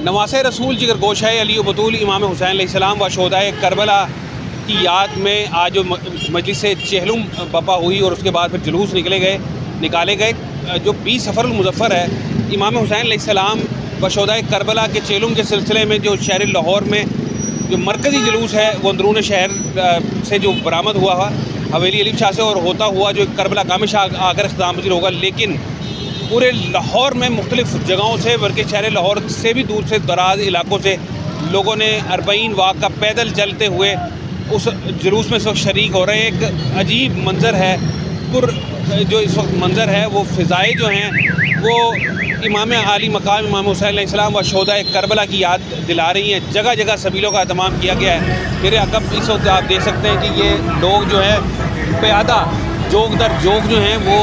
نواس رسول جگر گوشہ علی و بطول امام حسین علیہ السلام و شہدائے کربلا کی یاد میں آج جو مجلس چہلم بپا ہوئی اور اس کے بعد پھر جلوس نکالے گئے جو 20 صفر المظفر ہے، امام حسین علیہ السلام و شہدائے کربلا کے چہلم کے سلسلے میں جو شہر لاہور میں جو مرکزی جلوس ہے وہ اندرون شہر سے جو برآمد ہوا حویلی علی شاہ سے اور ہوتا ہوا جو کربلا کامل شاہ آ کر اختتام پذیر ہوگا، لیکن پورے لاہور میں مختلف جگہوں سے بلکہ شہر لاہور سے بھی دور سے دراز علاقوں سے لوگوں نے 40 واق کا پیدل چلتے ہوئے اس جلوس میں اس وقت شریک ہو رہے ہیں۔ ایک عجیب منظر ہے، جو اس وقت منظر ہے وہ فضائیں جو ہیں وہ امام عالی مقام امام حسین علیہ السلام و شہدائے کربلا کی یاد دلا رہی ہیں۔ جگہ جگہ سبیلوں کا اہتمام کیا گیا ہے۔ میرے عقب اس وقت آپ دیکھ سکتے ہیں کہ یہ لوگ جو ہیں پیادہ جوگ در جوگ جو ہیں وہ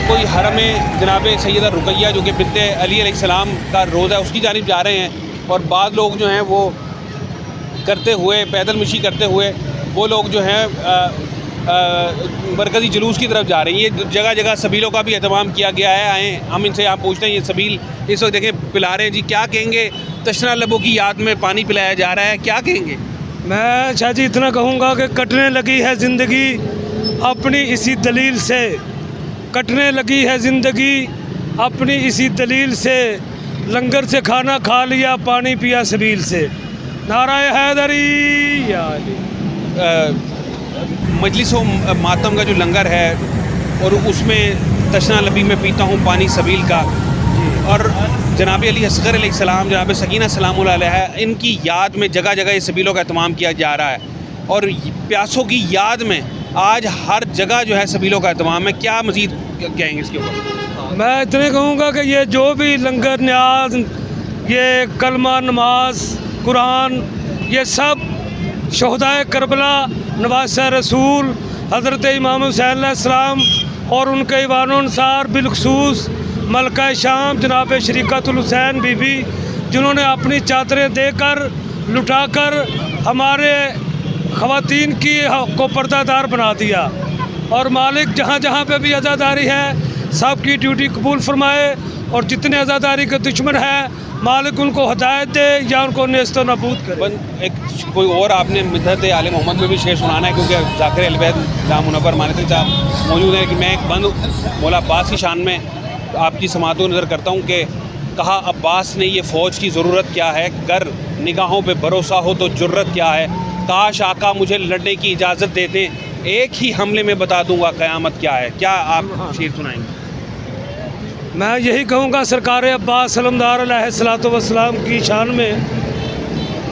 کوئی حرم جناب سیدہ رقیہ جو کہ بنت علی علیہ السلام کا روضہ ہے اس کی جانب جا رہے ہیں، اور بعض لوگ جو ہیں وہ کرتے ہوئے پیدل مشی کرتے ہوئے وہ لوگ جو ہیں مرکزی جلوس کی طرف جا رہے ہیں۔ یہ جگہ جگہ سبیلوں کا بھی اہتمام کیا گیا ہے۔ آئیں ہم ان سے آپ پوچھتے ہیں، یہ سبیل اس وقت دیکھیں پلا رہے ہیں، جی کیا کہیں گے؟ تشنہ لبوں کی یاد میں پانی پلایا جا رہا ہے، کیا کہیں گے؟ میں شاہ جی اتنا کہوں گا کہ کٹنے لگی ہے زندگی اپنی اسی دلیل سے، کٹنے لگی ہے زندگی اپنی اسی دلیل سے، لنگر سے کھانا کھا لیا پانی پیا سبیل سے، نعرہ حیدری یا علی۔ مجلس و ماتم کا جو لنگر ہے اور اس میں تشنہ لبی میں پیتا ہوں پانی سبیل کا، اور جناب علی اصغر علیہ السلام، جناب سکینہ سلام اللہ علیہ، ان کی یاد میں جگہ جگہ یہ سبیلوں کا اہتمام کیا جا رہا ہے، اور پیاسوں کی یاد میں آج ہر جگہ جو ہے سبیلوں کا اہتمام ہے۔ کیا مزید کہیں گے اس کے اوپر؟ میں اتنے کہوں گا کہ یہ جو بھی لنگر نیاز، یہ کلمہ نماز قرآن، یہ سب شہدائے کربلا نواس رسول حضرت امام حسین علیہ السلام اور ان کے ایوان و انصار، بالخصوص ملکہ شام جناب شریقۃ الحسین بی بی، جنہوں نے اپنی چادریں دے کر لٹا کر ہمارے خواتین کی کو پردہ دار بنا دیا، اور مالک جہاں جہاں پہ بھی عزاداری ہے سب کی ڈیوٹی قبول فرمائے، اور جتنے عزاداری کے دشمن ہیں مالک ان کو ہدایت دے یا ان کو نیست و نابود کرے۔ ایک کوئی اور آپ نے مدحت آل محمد میں بھی شعر سنانا ہے، کیونکہ ذاکر البید جام منور مانتی صاحب موجود ہیں، کہ میں ایک بند مولا عباس کی شان میں آپ کی سماعت و نظر کرتا ہوں کہ کہا عباس نے یہ فوج کی ضرورت کیا ہے، گر نگاہوں پہ بھروسہ ہو تو جرت کیا ہے، کاش آقا مجھے لڑنے کی اجازت دے دیں، ایک ہی حملے میں بتا دوں گا قیامت کیا ہے۔ کیا آپ شعر سنائیں گے؟ میں یہی کہوں گا سرکار عباس علمدار علیہ الصلوۃ والسلام کی شان میں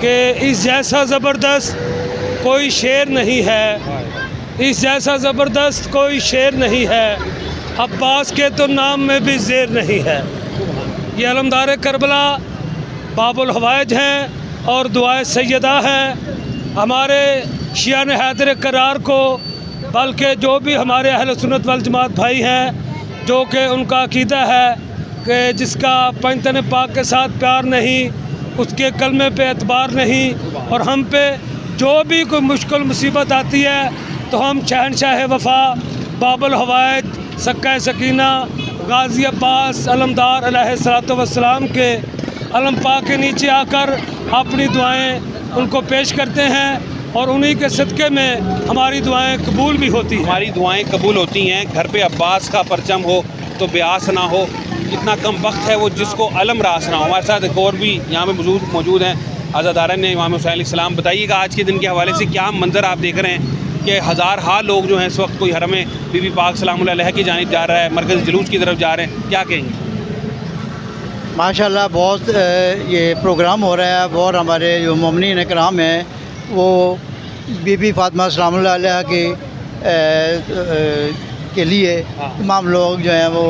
کہ اس جیسا زبردست کوئی شعر نہیں ہے، اس جیسا زبردست کوئی شعر نہیں ہے، عباس کے تو نام میں بھی زیر نہیں ہے۔ یہ علمدار کربلا باب الحوائج ہیں اور دعائے سیدہ ہیں ہمارے شیعہ حیدر کرار کو، بلکہ جو بھی ہمارے اہل سنت والجماعت بھائی ہیں، جو کہ ان کا عقیدہ ہے کہ جس کا پنجتن پاک کے ساتھ پیار نہیں اس کے کلمے پہ اعتبار نہیں، اور ہم پہ جو بھی کوئی مشکل مصیبت آتی ہے تو ہم شہنشاہ وفا باب الحوائج سکہ سکینہ غازی عباس علمدار علیہ الصلوۃ والسلام کے علم پاک کے نیچے آ کر اپنی دعائیں ان کو پیش کرتے ہیں، اور انہی کے صدقے میں ہماری دعائیں قبول بھی ہوتی ہیں۔ ہماری دعائیں قبول ہوتی ہیں۔ گھر پہ عباس کا پرچم ہو تو بیاس نہ ہو، اتنا کم وقت ہے وہ جس کو علم راس نہ ہو۔ ہمارے ساتھ ایک اور بھی یہاں پہ موجود ہیں عزاداران نے امام حسین علیہ السلام۔ بتائیے گا آج کے دن کے حوالے سے کیا منظر آپ دیکھ رہے ہیں کہ ہزارہا لوگ جو ہیں اس وقت کوئی حرم بی بی پاک سلام اللہ علیہ کی جانب جا رہا ہے، مرکز جلوس کی طرف جا رہے ہیں، کیا کہیں گے؟ ماشاءاللہ بہت یہ پروگرام ہو رہا ہے، اور ہمارے جو مومنین اکرام ہیں وہ بی بی فاطمہ سلام اللہ علیہ کے لیے تمام لوگ جو ہیں وہ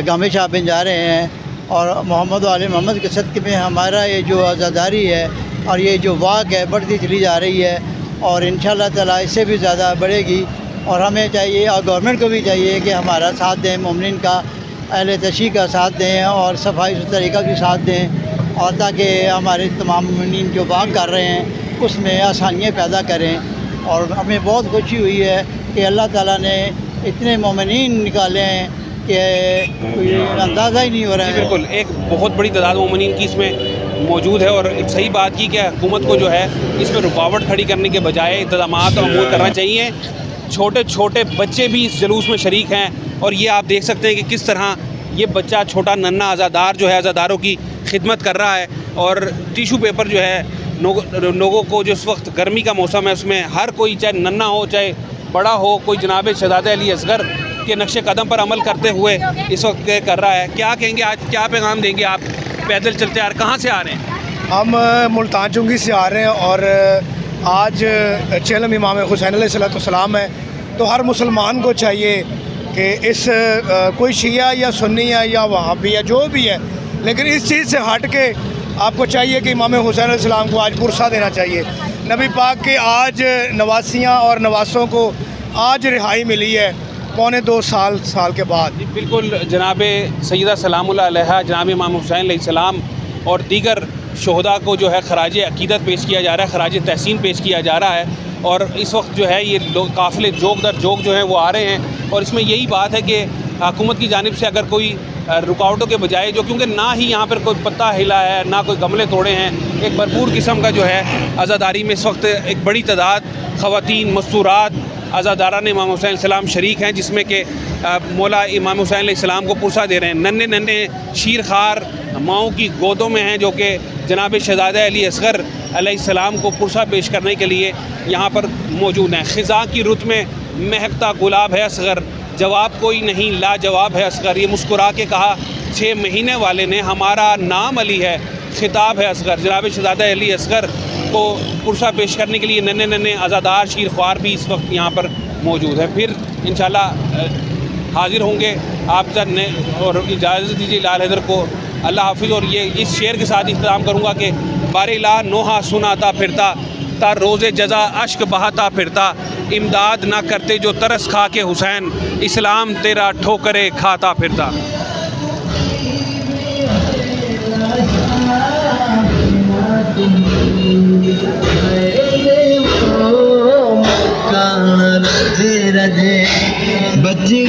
گامِ شاہ بن جا رہے ہیں، اور محمد و آل محمد کے صدقے میں ہمارا یہ جو عزاداری ہے اور یہ جو واق ہے بڑھتی چلی جا رہی ہے، اور انشاءاللہ تعالیٰ اس سے بھی زیادہ بڑھے گی، اور ہمیں چاہیے اور گورنمنٹ کو بھی چاہیے کہ ہمارا ساتھ دیں، مومنین کا اہل تشیع کا ساتھ دیں اور صفائی ستھرائی کا بھی ساتھ دیں، اور تاکہ ہمارے تمام مومنین جو واق کر رہے ہیں اس میں آسانیاں پیدا کریں۔ اور ہمیں بہت خوشی ہوئی ہے کہ اللہ تعالیٰ نے اتنے مومنین نکالے ہیں کہ کوئی اندازہ ہی نہیں ہو رہا ہے۔ بالکل ایک بہت بڑی تعداد مومنین کی اس میں موجود ہے اور ایک صحیح بات کی کہ حکومت کو جو ہے اس میں رکاوٹ کھڑی کرنے کے بجائے اقدامات اور امور کرنا چاہیے. چھوٹے چھوٹے بچے بھی اس جلوس میں شریک ہیں اور یہ آپ دیکھ سکتے ہیں کہ کس طرح یہ بچہ چھوٹا ننھا عزادار جو ہے عزاداروں کی خدمت کر رہا ہے. اور ٹیشو پیپر جو ہے لوگوں کو جو اس وقت گرمی کا موسم ہے اس میں ہر کوئی چاہے ننھا ہو چاہے بڑا ہو کوئی جناب شہزادہ علی اصغر کے نقش قدم پر عمل کرتے ہوئے اس وقت کر رہا ہے. کیا کہیں گے آج, کیا پیغام دیں گے آپ؟ پیدل چلتے آ رہے, کہاں سے آ رہے ہیں؟ ہم ملتان چنگی سے آ رہے ہیں اور آج چہلم امام حسین علیہ السلام ہے, تو ہر مسلمان کو چاہیے کہ اس کوئی شیعہ یا سنی ہے یا وہابی ہے جو بھی ہے, لیکن اس چیز سے ہٹ کے آپ کو چاہیے کہ امام حسین علیہ السلام کو آج پرسہ دینا چاہیے. نبی پاک کے آج نواسیاں اور نواسوں کو آج رہائی ملی ہے 2.25 سال کے بعد. جی بالکل, جناب سیدہ سلام اللہ علیہ جناب امام حسین علیہ السلام اور دیگر شہداء کو جو ہے خراج عقیدت پیش کیا جا رہا ہے, خراج تحسین پیش کیا جا رہا ہے. اور اس وقت جو ہے یہ لوگ قافلے جوگ در جوگ جو ہیں وہ آ رہے ہیں اور اس میں یہی بات ہے کہ حکومت کی جانب سے اگر کوئی رکاوٹوں کے بجائے جو کیونکہ نہ ہی یہاں پر کوئی پتہ ہلا ہے نہ کوئی گملے توڑے ہیں, ایک بھرپور قسم کا جو ہے عزاداری میں اس وقت ایک بڑی تعداد خواتین مستورات عزاداران امام حسین علیہ السلام شریک ہیں, جس میں کہ مولا امام حسین علیہ السلام کو پرسہ دے رہے ہیں. ننھے ننھے شیر خوار ماؤں کی گودوں میں ہیں جو کہ جناب شہزادہ علی اصغر علیہ السلام کو پرسہ پیش کرنے کے لیے یہاں پر موجود ہیں. خزاں کی رت میں مہکتا گلاب ہے اصغر, جواب کوئی نہیں لاجواب ہے اصغر. یہ مسکرا کے کہا 6 مہینے والے نے ہمارا نام علی ہے, خطاب ہے اصغر. جناب شہزادہ علی اصغر کو پرسہ پیش کرنے کے لیے ننھے ننھے عزادار شیر خوار بھی اس وقت یہاں پر موجود ہے. پھر انشاءاللہ حاضر ہوں گے آپ تک, اور اجازت دیجیے لال حیدر کو اللہ حافظ. اور یہ اس شعر کے ساتھ اختتام کروں گا کہ بار لا نوحہ سناتا پھرتا تا روز جزا اشک بہاتا پھرتا, امداد نہ کرتے جو ترس کھا کے حسین, اسلام تیرا ٹھوکرے کھاتا پھرتا. بچی